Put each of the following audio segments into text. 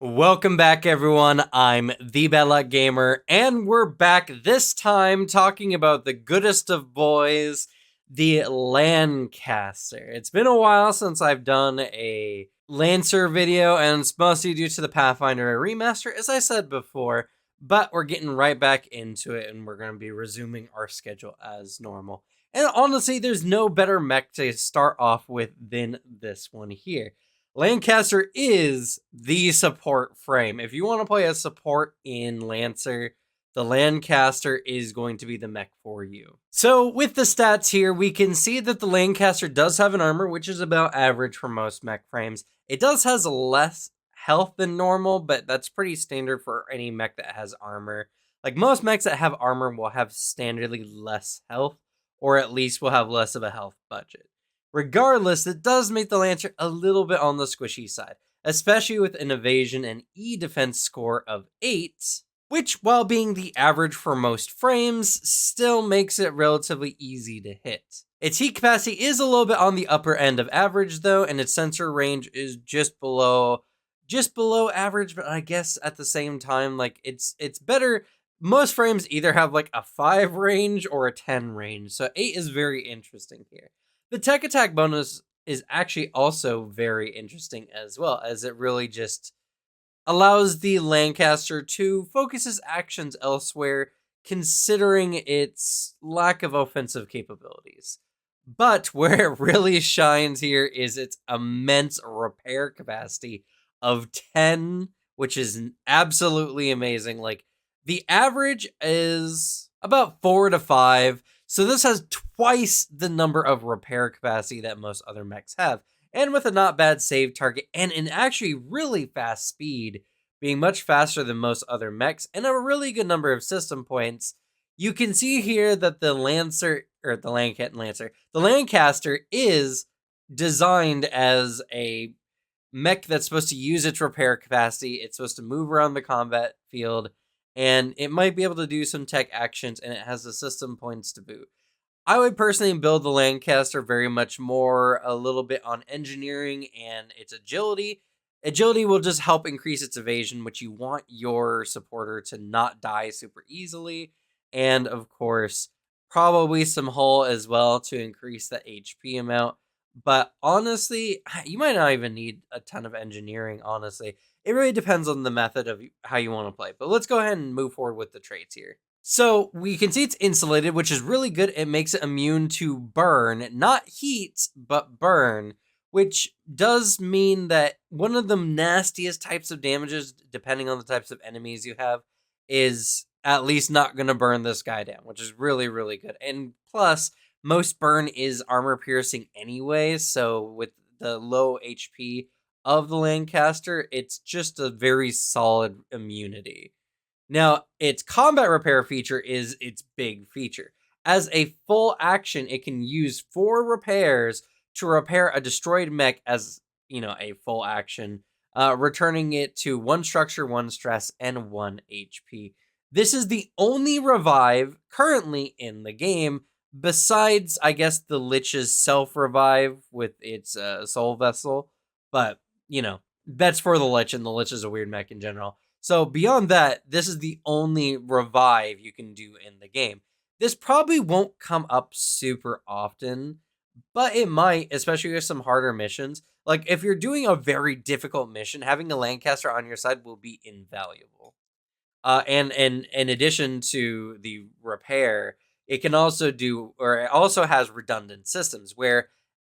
Welcome back, everyone. I'm the Bad Luck Gamer, and we're back this time talking about the goodest of boys, the Lancaster. It's been a while since I've done a Lancer video, and it's mostly due to the Pathfinder remaster, as I said before, but we're getting right back into it, and we're going to be resuming our schedule as normal. And honestly, there's no better mech to start off with than this one here. Lancaster is the support frame. If you want to play a support in Lancer, the Lancaster is going to be the mech for you. So with the stats here, we can see that the Lancaster does have an armor, which is about average for most mech frames. It does has less health than normal, but that's pretty standard for any mech that has armor. Like most mechs that have armor will have standardly less health, or at least will have less of a health budget. Regardless, it does make the Lancer a little bit on the squishy side, especially with an evasion and E defense score of 8, which, while being the average for most frames, still makes it relatively easy to hit. Its heat capacity is a little bit on the upper end of average though, and its sensor range is just below average, but I guess at the same time, like it's better. Most frames either have like a 5 range or a 10 range, so 8 is very interesting here. The tech attack bonus is actually also very interesting as well, as it really just allows the Lancaster to focus his actions elsewhere, considering its lack of offensive capabilities. But where it really shines here is its immense repair capacity of 10, which is absolutely amazing. Like, the average is about 4 to 5. So this has twice the number of repair capacity that most other mechs have. And with a not bad save target and an actually really fast speed, being much faster than most other mechs, and a really good number of system points, you can see here that the Lancaster is designed as a mech that's supposed to use its repair capacity. It's supposed to move around the combat field, and it might be able to do some tech actions, and it has the system points to boot. I would personally build the Lancaster very much more a little bit on engineering and its agility. Agility will just help increase its evasion, which you want your supporter to not die super easily. And of course, probably some hull as well to increase the HP amount. But honestly, you might not even need a ton of engineering, honestly. It really depends on the method of how you want to play. But let's go ahead and move forward with the traits here. So we can see it's insulated, which is really good. It makes it immune to burn, not heat, but burn, which does mean that one of the nastiest types of damages, depending on the types of enemies you have, is at least not going to burn this guy down, which is really, really good. And plus, most burn is armor piercing anyway, so with the low HP of the Lancaster, it's just a very solid immunity. Now, its combat repair feature is its big feature. As a full action, it can use 4 repairs to repair a destroyed mech as, a full action, returning it to 1 structure, 1 stress, and 1 HP. This is the only revive currently in the game, besides, I guess, the Lich's self-revive with its soul vessel. But, that's for the Lich, and the Lich is a weird mech in general. So beyond that, this is the only revive you can do in the game. This probably won't come up super often, but it might, especially with some harder missions. Like, if you're doing a very difficult mission, having a Lancaster on your side will be invaluable. And in addition to the repair, it can also it also has redundant systems where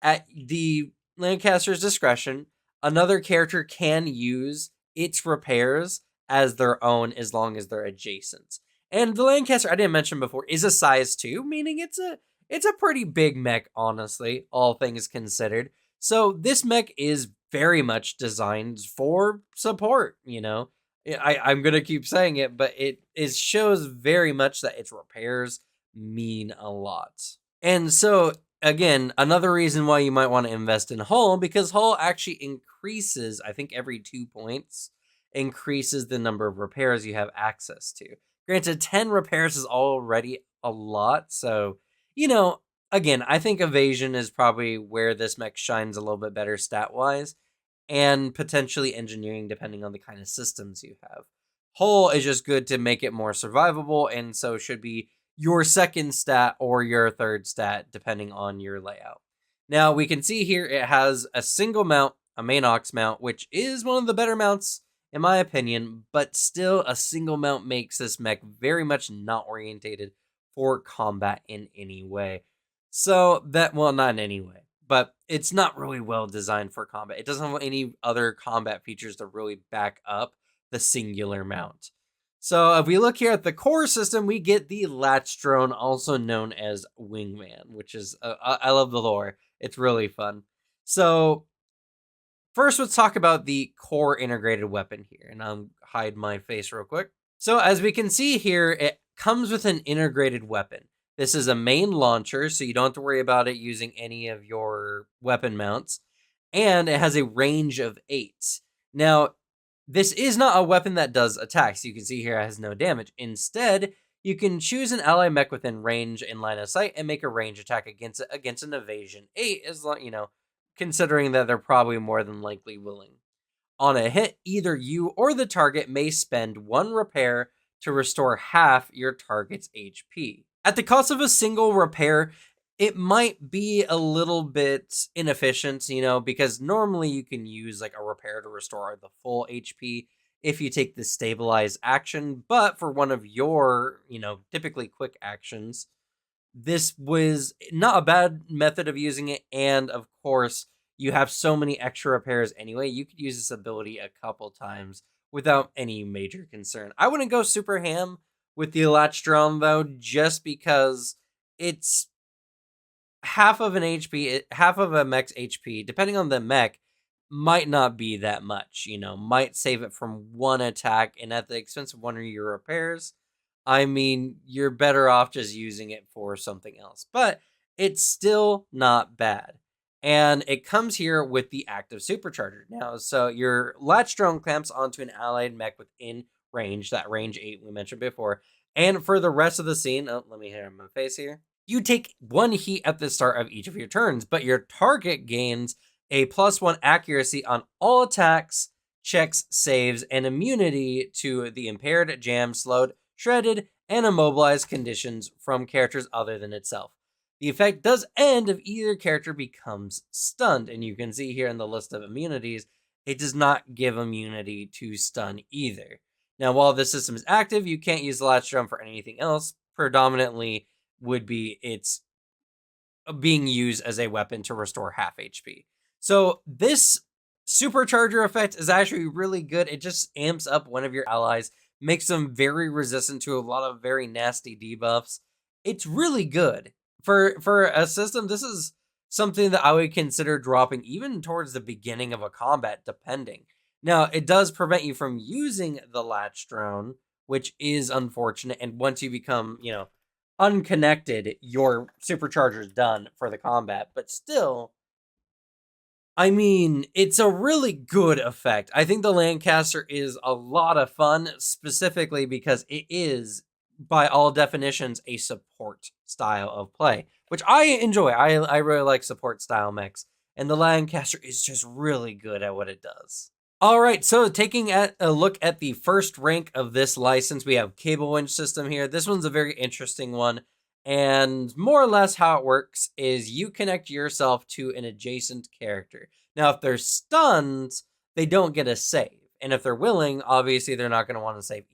at the Lancaster's discretion, another character can use its repairs as their own as long as they're adjacent. And the Lancaster, I didn't mention before, is a size 2, meaning it's a pretty big mech, honestly, all things considered. So this mech is very much designed for support, I'm going to keep saying it, but it shows very much that its repairs mean a lot. And so, again, another reason why you might want to invest in hull, because hull actually increases, I think every 2 points, increases the number of repairs you have access to. Granted, 10 repairs is already a lot, so, again, I think evasion is probably where this mech shines a little bit better stat-wise. and potentially engineering depending on the kind of systems you have. Hull is just good to make it more survivable, and so should be your second stat or your third stat depending on your layout. Now we can see here it has a single mount, a main aux mount, which is one of the better mounts in my opinion, but still a single mount makes this mech very much not orientated for combat in any way. So that, well, not in any way, but it's not really well designed for combat. It doesn't have any other combat features to really back up the singular mount. So if we look here at the core system, we get the Latch Drone, also known as Wingman, which is, I love the lore. It's really fun. So first, let's talk about the core integrated weapon here, and I'll hide my face real quick. So as we can see here, it comes with an integrated weapon. This is a main launcher, so you don't have to worry about it using any of your weapon mounts, and it has a range of 8. Now, this is not a weapon that does attacks. You can see here it has no damage. Instead, you can choose an ally mech within range and line of sight and make a range attack against it against an evasion 8, as long, considering that they're probably more than likely willing. On a hit, either you or the target may spend 1 repair to restore half your target's HP. At the cost of a single repair, it might be a little bit inefficient, because normally you can use like a repair to restore the full HP if you take the stabilize action, but for one of your, typically quick actions, this was not a bad method of using it, and of course, you have so many extra repairs anyway, you could use this ability a couple times without any major concern. I wouldn't go super ham with the Latch Drone, though, just because it's half of an HP, half of a mech's HP, depending on the mech, might not be that much, might save it from 1 attack, and at the expense of 1 of your repairs, I mean, you're better off just using it for something else. But it's still not bad. And it comes here with the active supercharger. Now, so your Latch Drone clamps onto an allied mech within range, that range 8 we mentioned before. And for the rest of the scene, let me hit my face here. You take 1 heat at the start of each of your turns, but your target gains a +1 accuracy on all attacks, checks, saves, and immunity to the impaired, jammed, slowed, shredded, and immobilized conditions from characters other than itself. The effect does end if either character becomes stunned, and you can see here in the list of immunities, it does not give immunity to stun either. Now, while this system is active, you can't use the Latch Drone for anything else. Predominantly would be it's being used as a weapon to restore half HP. So this supercharger effect is actually really good. It just amps up one of your allies, makes them very resistant to a lot of very nasty debuffs. It's really good. For a system, this is something that I would consider dropping even towards the beginning of a combat, depending. Now, it does prevent you from using the Latch Drone, which is unfortunate, and once you become, unconnected, your supercharger is done for the combat, but still, I mean, it's a really good effect. I think the Lancaster is a lot of fun, specifically because it is, by all definitions, a support style of play, which I enjoy. I really like support style mechs, and the Lancaster is just really good at what it does. All right, so taking a look at the first rank of this license, we have Cable Winch system here. This one's a very interesting one. And more or less how it works is you connect yourself to an adjacent character. Now, if they're stunned, they don't get a save. And if they're willing, obviously they're not going to want to save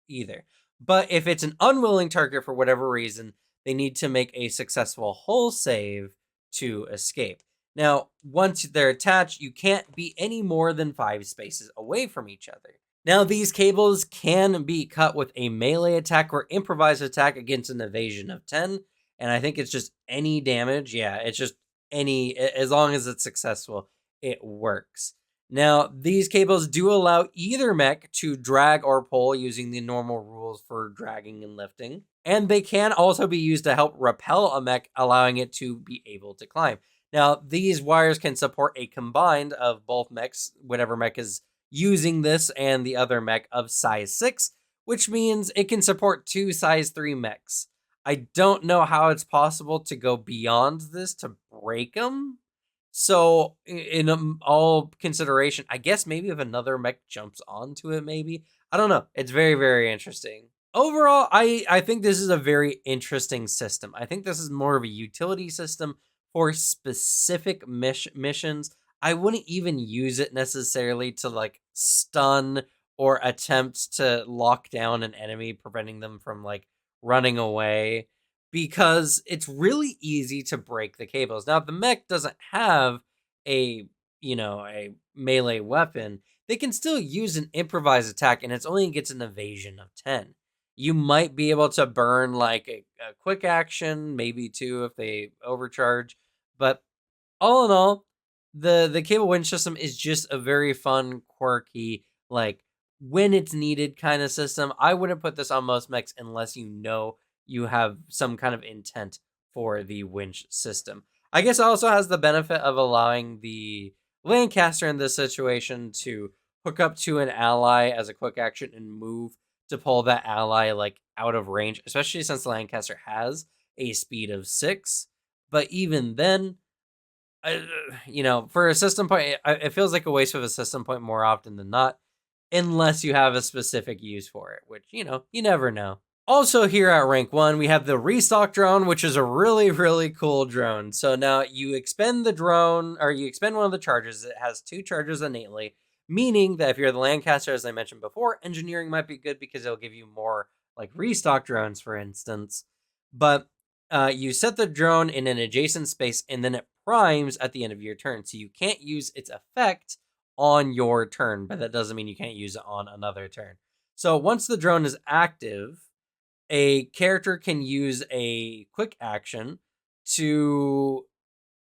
either. But if it's an unwilling target for whatever reason, they need to make a successful hull save to escape. Now, once they're attached, you can't be any more than 5 spaces away from each other. Now, these cables can be cut with a melee attack or improvised attack against an evasion of 10. And I think it's just any damage. Yeah, it's just any, as long as it's successful, it works. Now, these cables do allow either mech to drag or pull using the normal rules for dragging and lifting. And they can also be used to help repel a mech, allowing it to be able to climb. Now, these wires can support a combined of both mechs, whatever mech is using this, and the other mech of size 6, which means it can support 2 size 3 mechs. I don't know how it's possible to go beyond this to break them. So in all consideration, I guess maybe if another mech jumps onto it, maybe I don't know. It's very very interesting. Overall, I think this is a very interesting system. I think this is more of a utility system for specific missions. I wouldn't even use it necessarily to like stun or attempt to lock down an enemy, preventing them from like running away, because it's really easy to break the cables. Now, if the mech doesn't have a, a melee weapon, they can still use an improvised attack, and it's only gets an evasion of 10. You might be able to burn like a quick action, maybe two if they overcharge, but all in all, the cable winch system is just a very fun, quirky, like when it's needed kind of system. I wouldn't put this on most mechs unless you have some kind of intent for the winch system. I guess it also has the benefit of allowing the Lancaster in this situation to hook up to an ally as a quick action and move to pull that ally like out of range, especially since the Lancaster has a speed of 6. But even then, for a system point, it feels like a waste of a system point more often than not, unless you have a specific use for it, which, you never know. Also, here at rank 1, we have the Restock Drone, which is a really, really cool drone. So now you expend the drone, or you expend one of the charges. It has 2 charges innately, meaning that if you're the Lancaster, as I mentioned before, engineering might be good because it'll give you more like Restock drones, for instance. But you set the drone in an adjacent space, and then it primes at the end of your turn. So you can't use its effect on your turn, but that doesn't mean you can't use it on another turn. So once the drone is active, a character can use a quick action to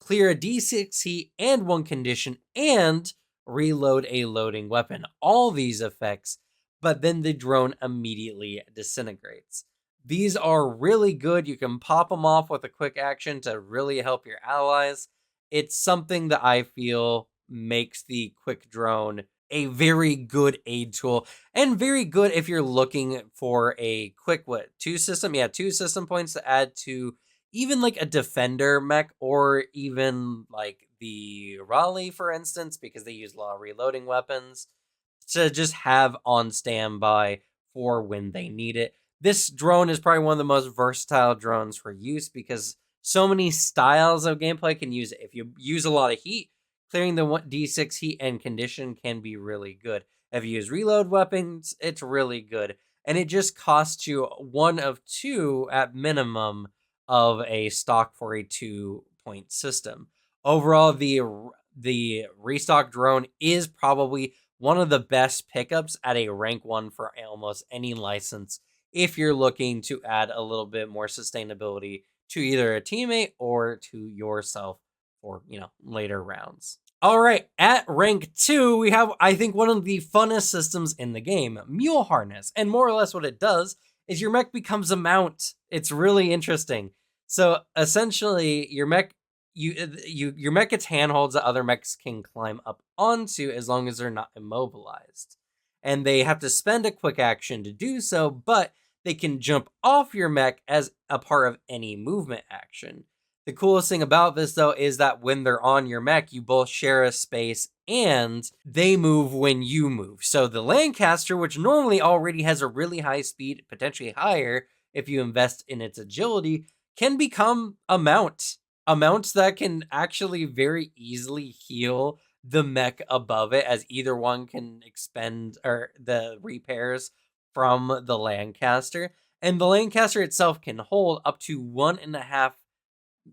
clear a d6 heat and 1 condition and reload a loading weapon. All these effects, but then the drone immediately disintegrates. These are really good. You can pop them off with a quick action to really help your allies. It's something that I feel makes the quick drone a very good aid tool, and very good if you're looking for a quick 2 system points to add to even like a defender mech, or even like the Raleigh, for instance, because they use a lot of reloading weapons to just have on standby for when they need it. This drone is probably one of the most versatile drones for use because so many styles of gameplay can use it. If you use a lot of heat, clearing the d6 heat and condition can be really good. If you use reload weapons, it's really good. And it just costs you 1 of 2 at minimum of a stock for a 2-point system. Overall, the Restock Drone is probably one of the best pickups at a rank 1 for almost any license if you're looking to add a little bit more sustainability to either a teammate or to yourself for, later rounds. All right, at rank 2, we have, I think, one of the funnest systems in the game, Mule Harness. And more or less what it does is your mech becomes a mount. It's really interesting. So essentially, your mech your mech gets handholds that other mechs can climb up onto as long as they're not immobilized. And they have to spend a quick action to do so, but they can jump off your mech as a part of any movement action. The coolest thing about this, though, is that when they're on your mech, you both share a space and they move when you move. So the Lancaster, which normally already has a really high speed, potentially higher if you invest in its agility, can become a mount. A mount that can actually very easily heal the mech above it, as either one can expend or the repairs from the Lancaster. And the Lancaster itself can hold up to 1.5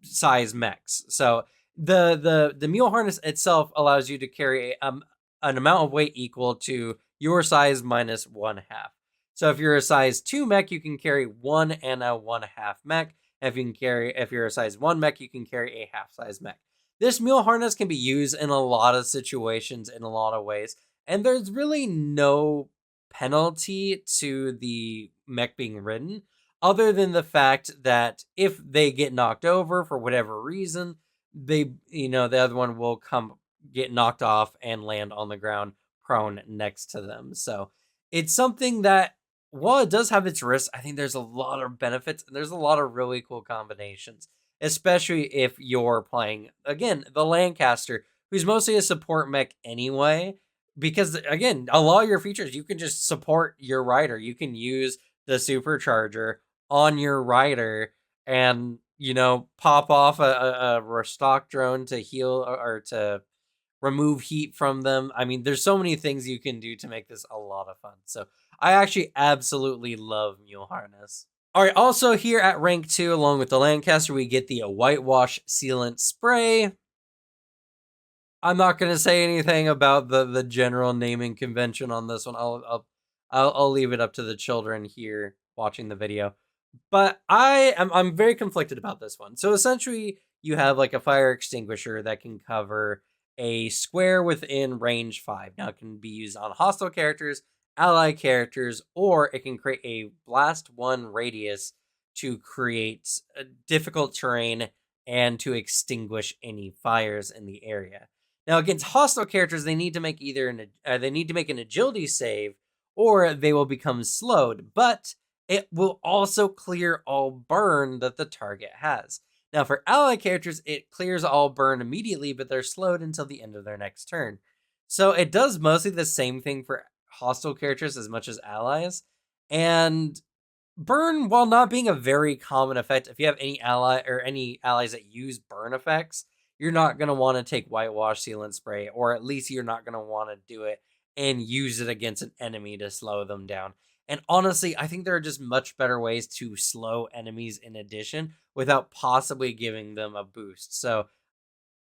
size mechs. So the Mule Harness itself allows you to carry an amount of weight equal to your size minus 1/2. So if you're a size 2 mech, you can carry 1 and a 1/2 mech. If you're a size 1 mech, you can carry a half size mech. This Mule Harness can be used in a lot of situations in a lot of ways, and there's really no penalty to the mech being ridden, other than the fact that if they get knocked over for whatever reason, the other one will come get knocked off and land on the ground prone next to them. So it's something that, while it does have its risks, I think there's a lot of benefits and there's a lot of really cool combinations. especially if you're playing, again, the Lancaster, who's mostly a support mech anyway. Because, again, a lot of your features, you can just support your rider. You can use the supercharger on your rider and, pop off a Restock Drone to heal or to remove heat from them. I mean, there's so many things you can do to make this a lot of fun. So I actually absolutely love Mule Harness. All right, also here at rank 2, along with the Lancaster, we get the Whitewash Sealant Spray. I'm not going to say anything about the general naming convention on this one. I'll leave it up to the children here watching the video. But I'm very conflicted about this one. So essentially, you have like a fire extinguisher that can cover a square within range 5. Now it can be used on hostile characters, ally characters, or it can create a blast 1 radius to create a difficult terrain and to extinguish any fires in the area. Now against hostile characters, they need to make an agility save, or they will become slowed. But it will also clear all burn that the target has. Now, for ally characters, it clears all burn immediately, but they're slowed until the end of their next turn. So it does mostly the same thing for hostile characters as much as allies. And burn, while not being a very common effect, if you have any allies that use burn effects, you're not going to want to take Whitewash Sealant Spray, or at least you're not going to want to do it and use it against an enemy to slow them down. And honestly, I think there are just much better ways to slow enemies in addition without possibly giving them a boost. So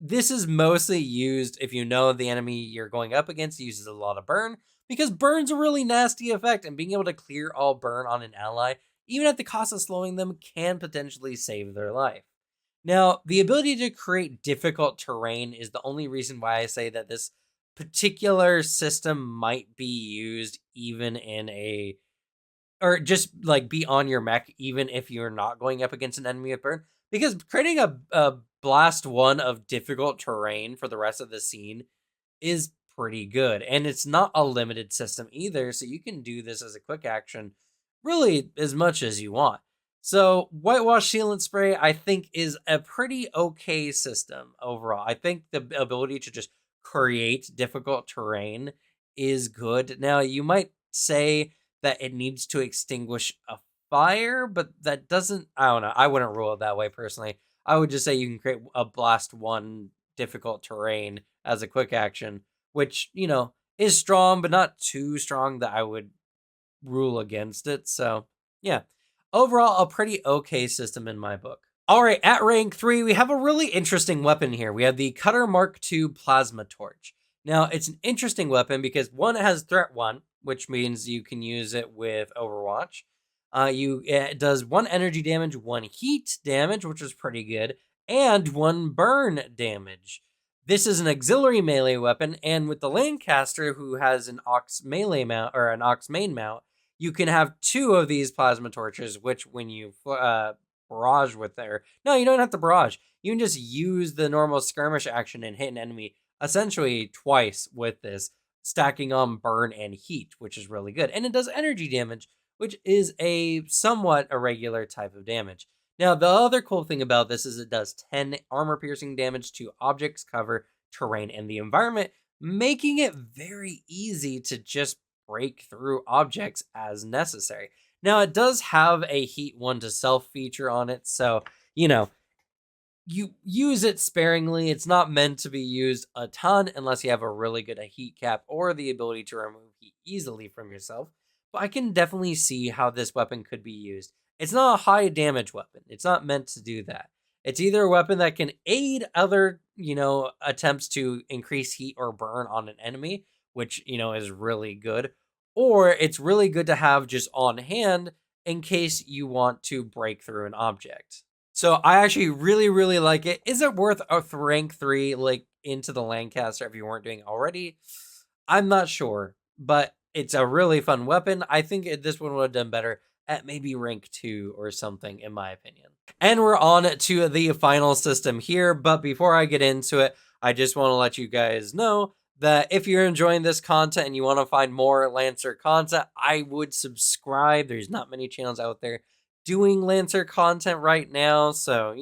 this is mostly used if you know the enemy you're going up against uses a lot of burn, because burn's a really nasty effect, and being able to clear all burn on an ally, even at the cost of slowing them, can potentially save their life. Now, the ability to create difficult terrain is the only reason why I say that this particular system might be used even in or just like be on your mech, even if you're not going up against an enemy with burn. Because creating a blast 1 of difficult terrain for the rest of the scene is pretty good. And it's not a limited system either, so you can do this as a quick action really as much as you want. So Whitewash Sealant Spray, I think, is a pretty okay system overall. I think the ability to just create difficult terrain is good. Now, you might say that it needs to extinguish a fire, but that doesn't, I don't know. I wouldn't rule it that way personally. I would just say you can create a blast 1 difficult terrain as a quick action, which, is strong, but not too strong that I would rule against it. So, yeah. Overall, a pretty okay system in my book. All right, at rank 3, we have a really interesting weapon here. We have the Cutter Mark II Plasma Torch. Now, it's an interesting weapon because, one, it has threat 1, which means you can use it with Overwatch. It does 1 energy damage, 1 heat damage, which is pretty good, and 1 burn damage. This is an auxiliary melee weapon, and with the Lancaster, who has an Ox melee mount or an Ox main mount, you can have 2 of these plasma torches, which when you barrage with there, no, you don't have to barrage. You can just use the normal skirmish action and hit an enemy essentially twice with this, stacking on burn and heat, which is really good. And it does energy damage, which is a somewhat irregular type of damage. Now, the other cool thing about this is it does 10 armor-piercing damage to objects, cover, terrain, and the environment, making it very easy to just break through objects as necessary. Now, it does have a heat 1 to self feature on it, so, you use it sparingly. It's not meant to be used a ton unless you have a really good heat cap or the ability to remove heat easily from yourself. But I can definitely see how this weapon could be used. It's not a high damage weapon. It's not meant to do that. It's either a weapon that can aid other, attempts to increase heat or burn on an enemy, which, is really good, or it's really good to have just on hand in case you want to break through an object. So I actually really, really like it. Is it worth a rank 3 like into the Lancaster if you weren't doing already? I'm not sure, but it's a really fun weapon. I think this one would have done better at maybe rank 2 or something, in my opinion. And we're on to the final system here, but before I get into it, I just want to let you guys know that if you're enjoying this content and you want to find more Lancer content, I would subscribe. There's not many channels out there doing Lancer content right now. So,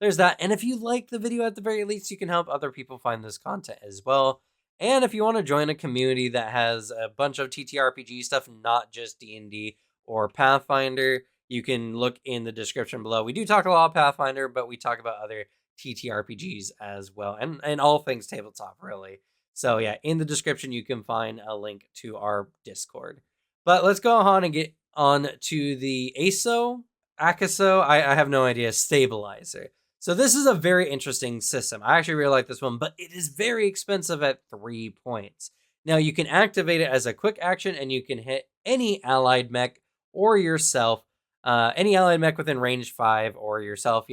there's that. And if you like the video, at the very least, you can help other people find this content as well. And if you want to join a community that has a bunch of TTRPG stuff, not just D&D or Pathfinder, you can look in the description below. We do talk a lot of Pathfinder, but we talk about other TTRPGs as well, and all things tabletop, really. So yeah, in the description, you can find a link to our Discord. But let's go on and get on to the ASO, I have no idea, Stabilizer. So this is a very interesting system. I actually really like this one, but it is very expensive at 3 points. Now you can activate it as a quick action, and you can hit any allied mech or yourself, any allied mech within range 5 or yourself,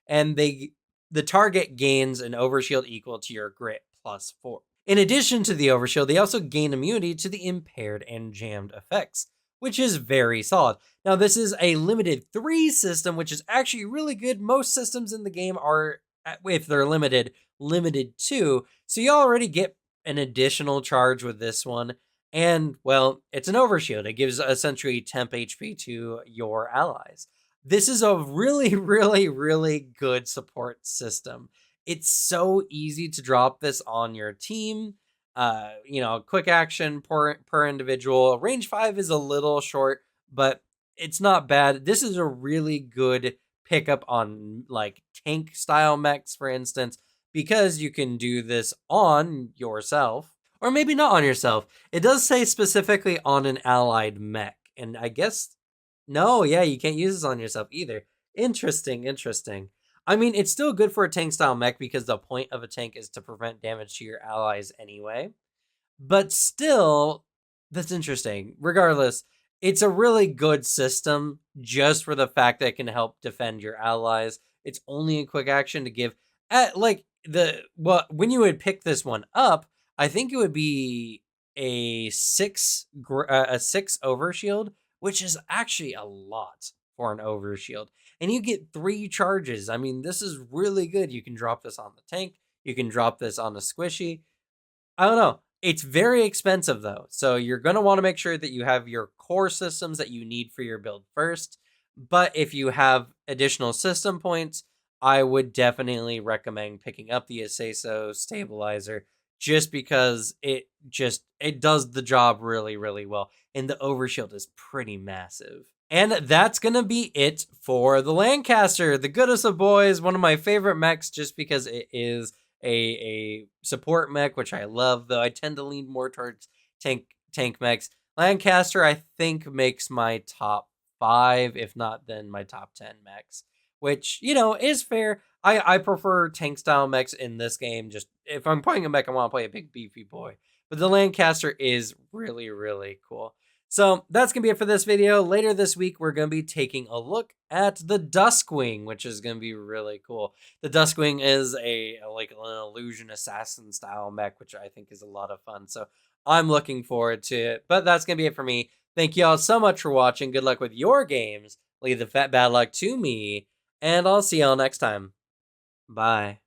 and the target gains an overshield equal to your grit +4. In addition to the overshield, they also gain immunity to the impaired and jammed effects, which is very solid. Now, this is a limited 3 system, which is actually really good. Most systems in the game are, if they're limited 2. So you already get an additional charge with this one. And, well, it's an overshield. It gives essentially temp HP to your allies. This is a really, really, really good support system. It's so easy to drop this on your team. Quick action per individual. Range 5 is a little short, but it's not bad. This is a really good pickup on like tank style mechs, for instance, because you can do this on yourself, or maybe not on yourself. It does say specifically on an allied mech, and I guess no, yeah, you can't use this on yourself either. Interesting. I mean, it's still good for a tank style mech because the point of a tank is to prevent damage to your allies anyway. But still, that's interesting. Regardless, it's a really good system just for the fact that it can help defend your allies. It's only a quick action to give at when you would pick this one up, I think it would be a 6 overshield, which is actually a lot for an overshield. And you get 3 charges. I mean, this is really good. You can drop this on the tank. You can drop this on the squishy. I don't know. It's very expensive though. So you're going to want to make sure that you have your core systems that you need for your build first. But if you have additional system points, I would definitely recommend picking up the ASO Stabilizer just because it does the job really, really well. And the overshield is pretty massive. And that's going to be it for the Lancaster, the goodest of boys, one of my favorite mechs just because it is a support mech, which I love, though I tend to lean more towards tank mechs. Lancaster, I think, makes my top 5, if not then my top 10 mechs, which, is fair. I prefer tank style mechs in this game. Just if I'm playing a mech, I want to play a big beefy boy. But the Lancaster is really, really cool. So that's going to be it for this video. Later this week, we're going to be taking a look at the Duskwing, which is going to be really cool. The Duskwing is an illusion assassin style mech, which I think is a lot of fun. So I'm looking forward to it. But that's going to be it for me. Thank you all so much for watching. Good luck with your games. Leave the bad luck to me. And I'll see y'all next time. Bye.